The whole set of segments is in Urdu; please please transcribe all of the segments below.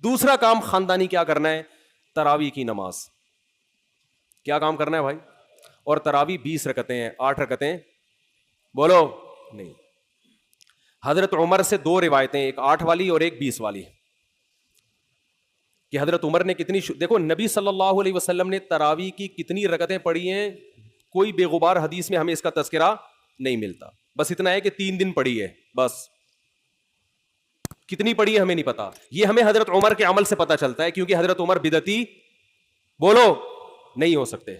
دوسرا کام خاندانی کیا کرنا ہے؟ تراویح کی نماز. کیا کام کرنا ہے بھائی؟ اور تراویح 20 رکعتیں ہیں, 8 رکعتیں بولو نہیں. حضرت عمر سے 2 روایتیں, ایک 8 والی اور ایک 20 والی, کہ حضرت عمر نے کتنی دیکھو نبی صلی اللہ علیہ وسلم نے تراویح کی کتنی رکعتیں پڑھی ہیں, کوئی بے غبار حدیث میں ہمیں اس کا تذکرہ نہیں ملتا. بس اتنا ہے کہ 3 دن پڑھی ہے, بس کتنی پڑھی ہے ہمیں نہیں پتا. یہ ہمیں حضرت عمر کے عمل سے پتا چلتا ہے, کیونکہ حضرت عمر بدعتی بولو نہیں ہو سکتے,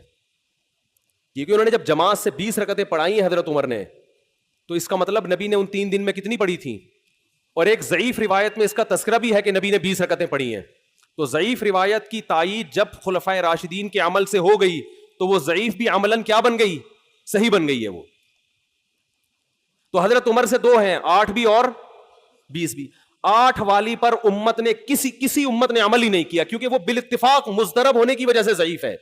کیونکہ انہوں نے جب جماعت سے 20 رکعتیں پڑھائی ہیں حضرت عمر نے, تو اس کا مطلب نبی نے ان 3 دن میں کتنی پڑھی تھی. اور ایک ضعیف روایت میں اس کا تذکرہ بھی ہے کہ نبی نے 20 رکعتیں پڑھی ہیں. تو ضعیف روایت کی تائید جب خلفائے راشدین کے عمل سے ہو گئی تو وہ ضعیف بھی عملاً کیا بن گئی؟ صحیح بن گئی ہے وہ. تو حضرت عمر سے 2 ہیں, 8 بھی اور 20 بھی. 8 والی پر امت نے کسی امت نے عمل ہی نہیں کیا, کیونکہ وہ بالاتفاق مضطرب ہونے کی وجہ سے ضعیف ہے,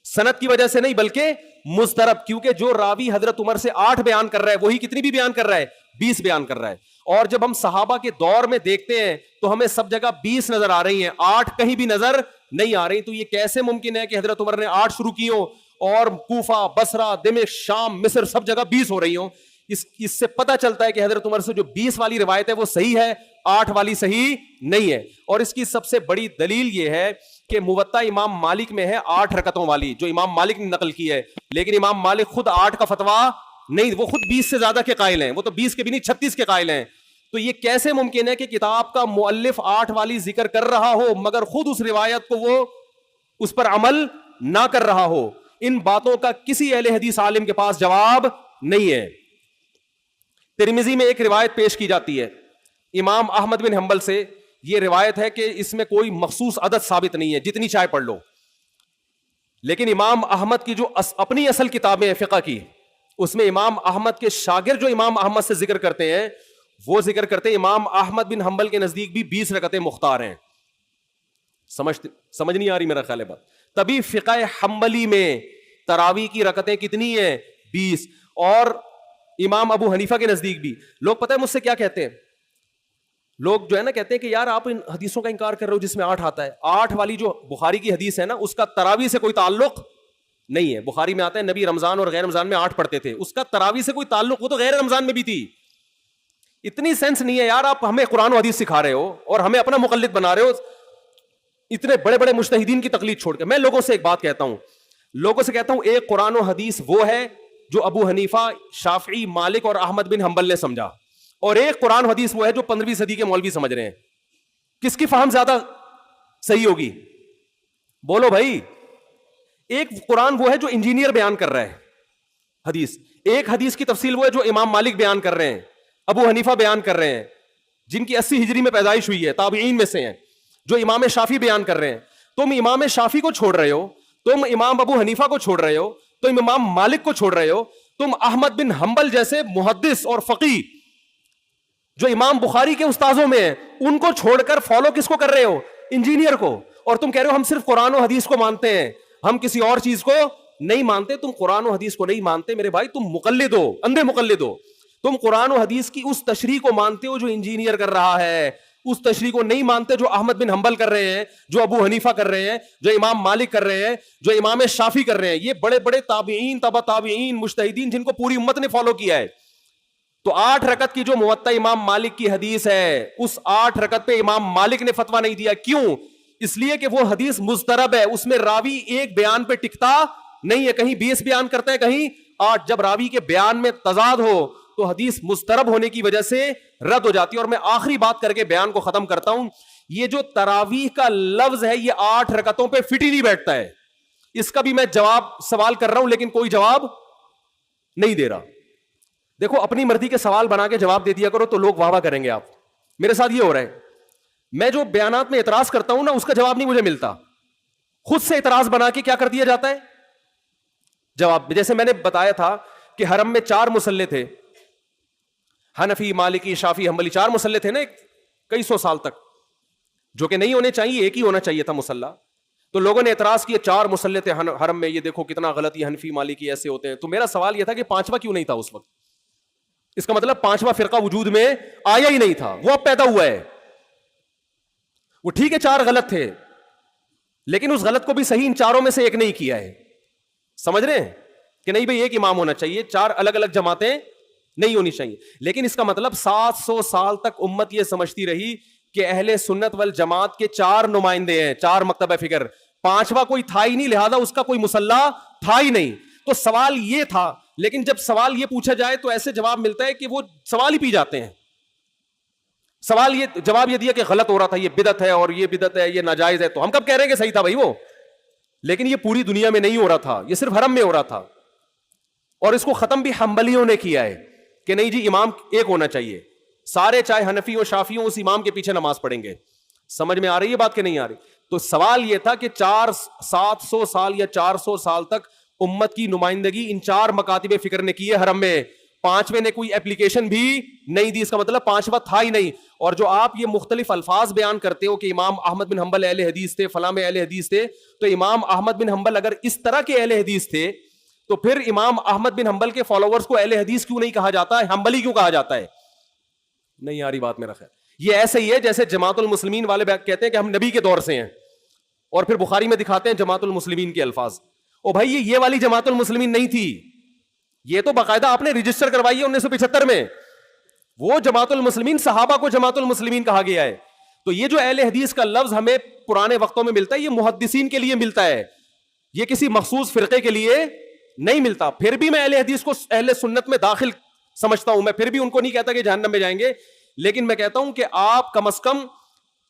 سند کی وجہ سے نہیں بلکہ مضطرب. کیونکہ جو راوی حضرت عمر سے 8 بیان کر رہا ہے وہی کتنی بھی بیان کر رہا ہے؟ 20 بیان کر رہا ہے. اور جب ہم صحابہ کے دور میں دیکھتے ہیں تو ہمیں سب جگہ 20 نظر آ رہی ہیں, 8 کہیں بھی نظر نہیں آ رہی. تو یہ کیسے ممکن ہے کہ حضرت عمر نے 8 شروع کی ہوں اور کوفہ, بصرہ, دمشق, شام, مصر سب جگہ 20 ہو رہی ہوں؟ اس سے پتہ چلتا ہے کہ حضرت عمر سے جو 20 والی روایت ہے وہ صحیح ہے, 8 والی صحیح نہیں ہے. اور اس کی سب سے بڑی دلیل یہ ہے کہ موطا امام مالک میں ہے 8 رکعتوں والی, جو امام مالک نے نقل کی ہے, لیکن امام مالک خود 8 کا فتویٰ نہیں, وہ خود 20 سے زیادہ کے قائل ہیں, وہ تو 20 کے بھی نہیں 36 کے قائل ہیں. تو یہ کیسے ممکن ہے کہ کتاب کا مؤلف 8 والی ذکر کر رہا ہو مگر خود اس روایت کو وہ اس پر عمل نہ کر رہا ہو؟ ان باتوں کا کسی اہل حدیث عالم کے پاس جواب نہیں ہے. ترمذی میں ایک روایت پیش کی جاتی ہے امام احمد بن حنبل سے, یہ روایت ہے کہ اس میں کوئی مخصوص عدد ثابت نہیں ہے, جتنی چاہے پڑھ لو. لیکن امام احمد کی جو اپنی اصل کتابیں ہیں فقہ کی, اس میں امام احمد کے شاگرد جو امام احمد سے ذکر کرتے ہیں وہ ذکر کرتے ہیں امام احمد بن حنبل کے نزدیک بھی 20 رکعتیں مختار ہیں. سمجھ نہیں آ رہی میرا خیال ہے بات؟ تبھی فقہ حنبلی میں تراویح کی رکعتیں کتنی ہیں؟ 20. اور امام ابو حنیفہ کے نزدیک بھی. لوگ پتہ ہے مجھ سے کیا کہتے ہیں؟ لوگ جو ہے نا کہتے ہیں کہ یار آپ ان حدیثوں کا انکار کر رہے ہو جس میں 8 آتا ہے. 8 والی جو بخاری کی حدیث ہے نا اس کا تراویح سے کوئی تعلق نہیں ہے. بخاری میں آتا ہے نبی رمضان اور غیر رمضان میں 8 پڑھتے تھے, اس کا تراویح سے کوئی تعلق, وہ تو غیر رمضان میں بھی تھی. اتنی سینس نہیں ہے یار, آپ ہمیں قرآن و حدیث سکھا رہے ہو اور ہمیں اپنا مقلد بنا رہے ہو, اتنے بڑے بڑے مجتہدین کی تقلید چھوڑ کے. میں لوگوں سے ایک بات کہتا ہوں, ایک قرآن و حدیث وہ ہے جو ابو حنیفہ, شافعی, مالک اور احمد بن حنبل نے سمجھا, اور ایک قرآن حدیث وہ ہے جو 15ویں صدی کے مولوی سمجھ رہے ہیں. کس کی فہم زیادہ صحیح ہوگی بولو بھائی؟ ایک قرآن وہ ہے جو انجینئر بیان کر رہا ہے حدیث, ایک حدیث کی تفصیل وہ ہے جو امام مالک بیان کر رہے ہیں, ابو حنیفہ بیان کر رہے ہیں, جن کی 80 ہجری میں پیدائش ہوئی ہے, تابعین میں سے ہیں, جو امام شافعی بیان کر رہے ہیں. تم امام شافعی کو چھوڑ رہے ہو, تم امام ابو حنیفہ کو چھوڑ رہے ہو, تم امام مالک کو چھوڑ رہے ہو, تم احمد بن حنبل جیسے محدث اور فقیہ جو امام بخاری کے استاذوں میں ہیں ان کو چھوڑ کر فالو کس کو کر رہے ہو؟ انجینئر کو. اور تم کہہ رہے ہو ہم صرف قرآن و حدیث کو مانتے ہیں, ہم کسی اور چیز کو نہیں مانتے. تم قرآن و حدیث کو نہیں مانتے میرے بھائی, تم مقلد ہو, اندھے مقلد ہو. تم قرآن و حدیث کی اس تشریح کو مانتے ہو جو انجینئر کر رہا ہے, اس تشریح کو نہیں مانتے جو احمد بن حنبل کر رہے ہیں, جو ابو حنیفہ کر رہے ہیں, جو امام مالک کر رہے ہیں, جو امام شافعی کر رہے ہیں. یہ بڑے بڑے تابعین, تبع تابعین, مجتہدین جن کو پوری امت نے فالو کیا ہے. تو 8 رکعت کی جو موطا امام مالک کی حدیث ہے, اس 8 رکعت پہ امام مالک نے فتویٰ نہیں دیا. کیوں؟ اس لیے کہ وہ حدیث مضطرب ہے, اس میں راوی ایک بیان پہ ٹکتا نہیں ہے, کہیں 20 بیان کرتا ہے, کہیں 8. جب راوی کے بیان میں تضاد ہو تو حدیث مضطرب ہونے کی وجہ سے رد ہو جاتی ہے. اور میں آخری بات کر کے بیان کو ختم کرتا ہوں, یہ جو تراویح کا لفظ ہے یہ 8 رکعتوں پہ فٹ ہی نہیں بیٹھتا ہے. اس کا بھی میں جواب سوال کر رہا ہوں لیکن کوئی جواب نہیں دے رہا. دیکھو اپنی مرضی کے سوال بنا کے جواب دے دیا کرو تو لوگ واہ واہ کریں گے. آپ میرے ساتھ یہ ہو رہا ہے, میں جو بیانات میں اعتراض کرتا ہوں نا اس کا جواب نہیں مجھے ملتا, خود سے اعتراض بنا کے کیا کر دیا جاتا ہے جواب. جیسے میں نے بتایا تھا کہ حرم میں 4 مصلے تھے, حنفی, مالکی, شافعی, حنبلی, 4 مصلے تھے نا کئی سو سال تک, جو کہ نہیں ہونے چاہیے, ایک ہی ہونا چاہیے تھا مصلی. تو لوگوں نے اعتراض کیا 4 مصلے تھے حرم میں, یہ دیکھو کتنا غلط, یہ حنفی مالکی ایسے ہوتے ہیں. تو میرا سوال یہ تھا کہ 5واں کیوں نہیں تھا اس وقت؟ اس کا مطلب 5واں فرقہ وجود میں آیا ہی نہیں تھا, وہ اب پیدا ہوا ہے. وہ ٹھیک ہے 4 غلط تھے, لیکن اس غلط کو بھی صحیح ان 4 میں سے ایک نہیں کیا ہے. سمجھ رہے ہیں کہ نہیں بھائی ایک امام ہونا چاہیے, 4 الگ الگ جماعتیں نہیں ہونی چاہیے. لیکن اس کا مطلب 700 سال تک امت یہ سمجھتی رہی کہ اہل سنت والجماعت کے 4 نمائندے ہیں, 4 مکتبہ فکر, 5واں کوئی تھا ہی نہیں, لہذا اس کا کوئی مسلح تھا ہی نہیں. تو سوال یہ تھا, لیکن جب سوال یہ پوچھا جائے تو ایسے جواب ملتا ہے کہ وہ سوال ہی پی جاتے ہیں. سوال یہ جواب یہ دیا کہ غلط ہو رہا تھا, یہ بدعت ہے, اور یہ بدعت ہے, یہ ناجائز ہے. تو ہم کب کہہ رہے ہیں کہ صحیح تھا بھائی وہ, لیکن یہ پوری دنیا میں نہیں ہو رہا تھا, یہ صرف حرم میں ہو رہا تھا. اور اس کو ختم بھی حنبلیوں نے کیا ہے کہ نہیں جی امام ایک ہونا چاہیے, سارے چاہے حنفی ہو شافی ہو اس امام کے پیچھے نماز پڑھیں گے. سمجھ میں آ رہی ہے بات کہ نہیں آ رہی؟ تو سوال یہ تھا کہ 700 سال یا 400 سال تک امت کی نمائندگی ان 4 مکاتب فکر نے کی ہے حرم میں, 5ویں نے کوئی اپلیکیشن بھی نہیں دی. اس کا مطلب 5واں تھا ہی نہیں. اور جو آپ یہ مختلف الفاظ بیان کرتے ہو کہ امام احمد بن حنبل اہل حدیث تھے, فلاں میں اہل حدیث تھے, تو امام احمد بن حنبل اگر اس طرح کے اہل حدیث تھے تو پھر امام احمد بن حنبل کے فالوورز کو اہل حدیث کیوں نہیں کہا جاتا ہے, حنبلی کیوں کہا جاتا ہے؟ نہیں آ رہی بات میرا خیال. یہ ایسے ہی ہے جیسے جماعت المسلمین والے کہتے ہیں کہ ہم نبی کے دور سے ہیں, اور پھر بخاری میں دکھاتے ہیں جماعت المسلمین کے الفاظ. او بھائی یہ والی جماعت المسلمین نہیں تھی, یہ تو باقاعدہ آپ نے رجسٹر کروائی ہے 1975 میں. وہ جماعت المسلمین صحابہ کو جماعت المسلمین کہا گیا ہے. تو یہ جو اہل حدیث کا لفظ ہمیں پرانے وقتوں میں ملتا ہے, یہ محدثین کے لیے ملتا ہے, یہ کسی مخصوص فرقے کے لیے نہیں ملتا. پھر بھی میں اہل حدیث کو اہل سنت میں داخل سمجھتا ہوں, میں پھر بھی ان کو نہیں کہتا کہ جہنم میں جائیں گے, لیکن میں کہتا ہوں کہ آپ کم از کم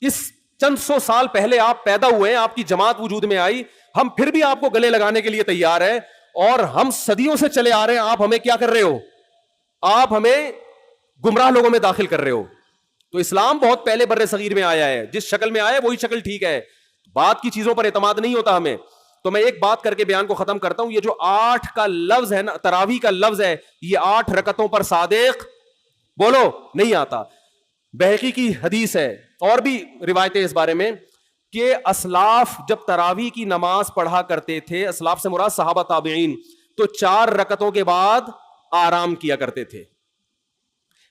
اس چند 100 سال پہلے آپ پیدا ہوئے ہیں, آپ کی جماعت وجود میں آئی, ہم پھر بھی آپ کو گلے لگانے کے لیے تیار ہیں, اور ہم صدیوں سے چلے آ رہے ہیں. آپ ہمیں کیا کر رہے ہو؟ آپ ہمیں گمراہ لوگوں میں داخل کر رہے ہو. تو اسلام بہت پہلے بر صغیر میں آیا ہے, جس شکل میں آیا ہے وہی شکل ٹھیک ہے, بات کی چیزوں پر اعتماد نہیں ہوتا ہمیں. تو میں ایک بات کر کے بیان کو ختم کرتا ہوں. یہ جو 8 کا لفظ ہے نا, تراویح کا لفظ ہے, یہ 8 رکعتوں پر صادق بولو نہیں آتا. بہقی کی حدیث ہے, اور بھی روایتیں اس بارے میں, کہ اسلاف جب تراویح کی نماز پڑھا کرتے تھے, اسلاف سے مراد صحابہ تابعین, تو 4 رکعتوں کے بعد آرام کیا کرتے تھے.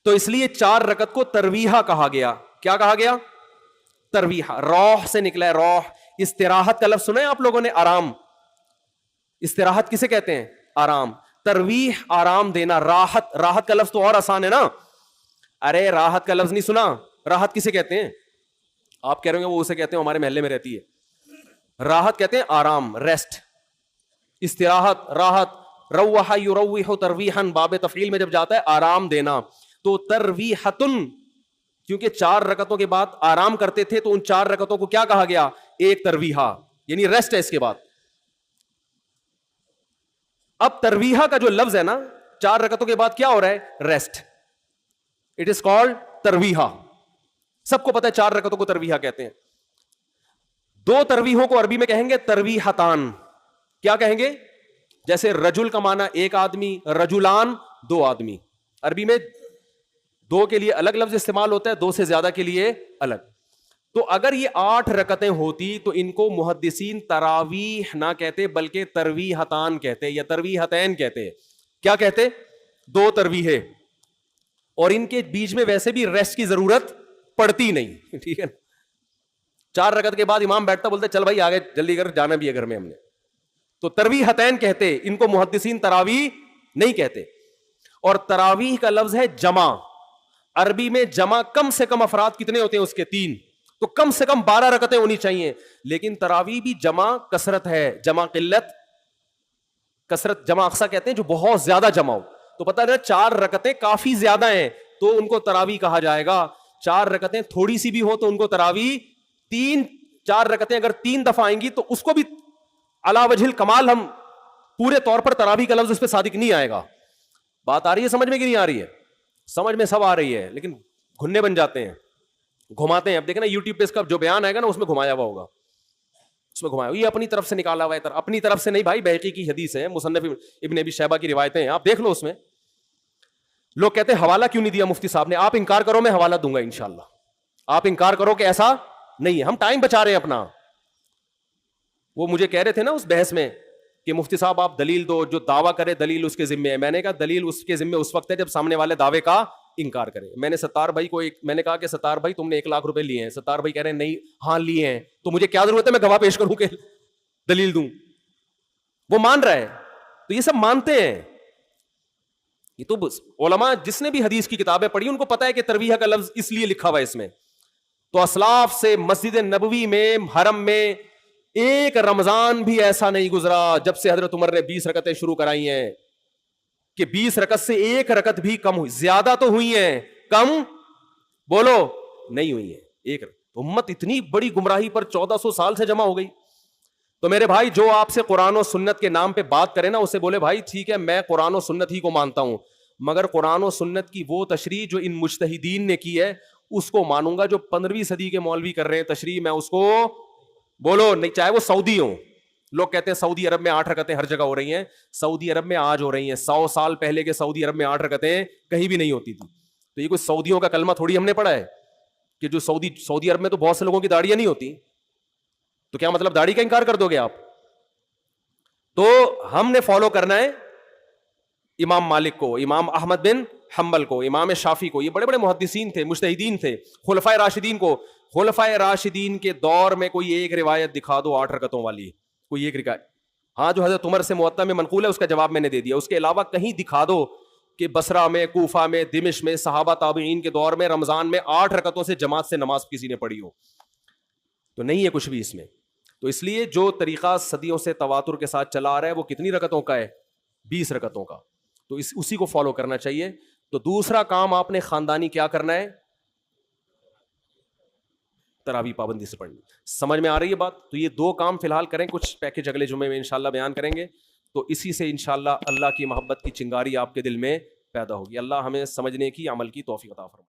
تو اس لیے 4 رکعت کو ترویحہ کہا گیا. کیا کہا گیا؟ ترویحہ. روح سے نکلا ہے, روح. استراحت کا لفظ سنا ہے آپ لوگوں نے, آرام. استراحت کسے کہتے ہیں؟ آرام. ترویح آرام دینا. راحت, راحت کا لفظ تو اور آسان ہے نا. ارے راحت کا لفظ نہیں سنا, راحت کسے کہتے ہیں؟ آپ کہہ رہے ہیں وہ اسے کہتے ہیں ہمارے محلے میں رہتی ہے. راحت کہتے ہیں آرام, ریسٹ. استراحت, راحت. روح یروح ترویحا, باب تفعیل میں جب جاتا ہے آرام دینا. تو ترویحتن, کیونکہ 4 رکعتوں کے بعد آرام کرتے تھے, تو ان 4 رکعتوں کو کیا کہا گیا؟ ایک ترویحہ, یعنی ریسٹ ہے اس کے بعد. اب ترویحہ کا جو لفظ ہے نا, 4 رکعتوں کے بعد کیا ہو رہا ہے؟ ریسٹ. اٹ از کالڈ ترویحہ. سب کو پتا ہے 4 رکعتوں کو ترویحہ کہتے ہیں. 2 ترویحوں کو عربی میں کہیں گے ترویحتان. کیا کہیں گے؟ جیسے رجل کا معنی ایک آدمی, رجلان 2 آدمی. عربی میں 2 کے لیے الگ لفظ استعمال ہوتا ہے, 2 سے زیادہ کے لیے الگ. تو اگر یہ 8 رکعتیں ہوتی تو ان کو محدثین تراویح نہ کہتے بلکہ ترویحتان کہتے یا ترویحتین کہتے. کیا کہتے؟ 2 ترویحیں. اور ان کے بیچ میں ویسے بھی ریسٹ کی ضرورت پڑتی نہیں, ٹھیک ہے. 4 رکعت کے بعد امام بیٹھتا, بولتے چل بھائی آگے جلدی کر, جانا بھی ہے گھر میں ہم نے. تو ترویحتین کہتے, ان کو محدثین تراویح نہیں کہتے. اور تراویح کا لفظ ہے جمع. عربی میں جمع کم سے کم افراد کتنے ہوتے ہیں اس کے؟ 3. تو کم سے کم 12 رکعتیں ہونی چاہیے. لیکن تراویح بھی جمع کثرت ہے, جمع قلت. کثرت جمع اقصا کہتے ہیں جو بہت زیادہ جمع ہو. تو پتہ ہے 4 رکعتیں کافی زیادہ ہیں تو ان کو تراویح کہا جائے گا. 4 رکعتیں تھوڑی سی بھی ہو تو ان کو تراویح. 4 رکعتیں اگر 3 دفعہ آئیں گی تو اس کو بھی علی وجہ الکمال ہم پورے طور پر تراویح کا لفظ اس پہ صادق نہیں آئے گا. بات آ رہی ہے سمجھ میں کہ نہیں آ رہی ہے؟ سمجھ میں سب آ رہی ہے, لیکن گھننے بن جاتے ہیں, گھماتے ہیں. اب دیکھیں نا یوٹیوب پہ اس کا جو بیان آئے گا نا اس میں گھمایا ہوا ہوگا, اس میں گھمایا یہ اپنی طرف سے نکالا ہوا ہے. اپنی طرف سے نہیں بھائی, بہقی کی حدیث ہے, مصنف ابن ابی شیبہ کی روایتیں ہیں, آپ دیکھ لو. اس میں لوگ کہتے ہیں حوالہ کیوں نہیں دیا مفتی صاحب نے. آپ انکار کرو, میں حوالہ دوں گا انشاءاللہ. آپ انکار کرو کہ ایسا نہیں ہے, ہم ٹائم بچا رہے ہیں اپنا. وہ مجھے کہہ رہے تھے نا اس بحث میں کہ مفتی صاحب آپ دلیل دو, جو دعویٰ کرے دلیل اس کے ذمے ہے. میں نے کہا دلیل اس کے ذمے اس وقت ہے جب سامنے والے دعوے کا انکار کریں. میں نے ستار بھائی کو میں نے کہا کہ ستار بھائی تم نے 1,00,000 روپے لیے ہیں. ستار بھائی کہہ رہے ہیں نہیں, ہاں لیے ہیں. تو مجھے کیا ضرورت ہے میں گواہ پیش کروں کہ دلیل دوں؟ وہ مان رہا ہے. تو یہ سب مانتے ہیں. یہ تو علماء جس نے بھی حدیث کی کتابیں پڑھی ان کو پتا ہے کہ ترویح کا لفظ اس لیے لکھا ہوا ہے اس میں. تو اسلاف سے مسجد نبوی میں حرم میں ایک رمضان بھی ایسا نہیں گزرا جب سے حضرت عمر نے 20 رکعتیں شروع کرائی ہیں کہ 20 رکعت سے ایک رکعت بھی کم ہوئی. زیادہ تو ہوئی ہیں, کم بولو نہیں ہوئی ہیں. ایک امت اتنی بڑی گمراہی پر 1400 سال سے جمع ہو گئی. تو میرے بھائی جو آپ سے قرآن و سنت کے نام پہ بات کرے نا, اسے بولے بھائی ٹھیک ہے میں قرآن و سنت ہی کو مانتا ہوں, مگر قرآن و سنت کی وہ تشریح جو ان مجتہدین نے کی ہے اس کو مانوں گا. جو 15ویں صدی کے مولوی کر رہے ہیں تشریح, میں اس کو بولو نہیں, چاہے وہ سعودی ہوں. لوگ کہتے ہیں سعودی عرب میں 8 رکعتیں ہر جگہ ہو رہی ہیں. سعودی عرب میں آج ہو رہی ہیں, 100 سال پہلے کے سعودی عرب میں 8 رکعتیں کہیں بھی نہیں ہوتی تھی. تو یہ کوئی سعودیوں کا کلمہ تھوڑی ہم نے پڑھا ہے کہ جو سعودی عرب میں تو بہت سے لوگوں کی داڑیاں نہیں ہوتی. تو کیا مطلب داڑھی کا انکار کر دو گے آپ؟ تو ہم نے فالو کرنا ہے امام مالک کو, امام احمد بن حنبل کو, امام شافعی کو. یہ بڑے بڑے محدثین تھے, مجتہدین تھے. خلفائے راشدین کو, خلفائے راشدین کے دور میں کوئی ایک روایت دکھا دو 8 رکعتوں والی, کوئی ایک روایت. ہاں جو حضرت عمر سے موطا میں منقول ہے اس کا جواب میں نے دے دیا. اس کے علاوہ کہیں دکھا دو کہ بصرہ میں, کوفہ میں, دمشق میں, صحابہ تابعین کے دور میں رمضان میں 8 رکعتوں سے جماعت سے نماز کسی نے پڑھی ہو. تو نہیں ہے کچھ بھی اس میں. تو اس لیے جو طریقہ صدیوں سے تواتر کے ساتھ چلا آ رہا ہے وہ کتنی رکعتوں کا ہے؟ 20 رکعتوں کا. تو اسی کو فالو کرنا چاہیے. تو دوسرا کام آپ نے خاندانی کیا کرنا ہے؟ تراویح پابندی سے پڑھنی. سمجھ میں آ رہی ہے بات؟ تو یہ 2 کام فی الحال کریں, کچھ پیکج اگلے جمعے میں انشاءاللہ بیان کریں گے. تو اسی سے انشاءاللہ اللہ کی محبت کی چنگاری آپ کے دل میں پیدا ہوگی. اللہ ہمیں سمجھنے کی, عمل کی توفیق عطا فرمائے.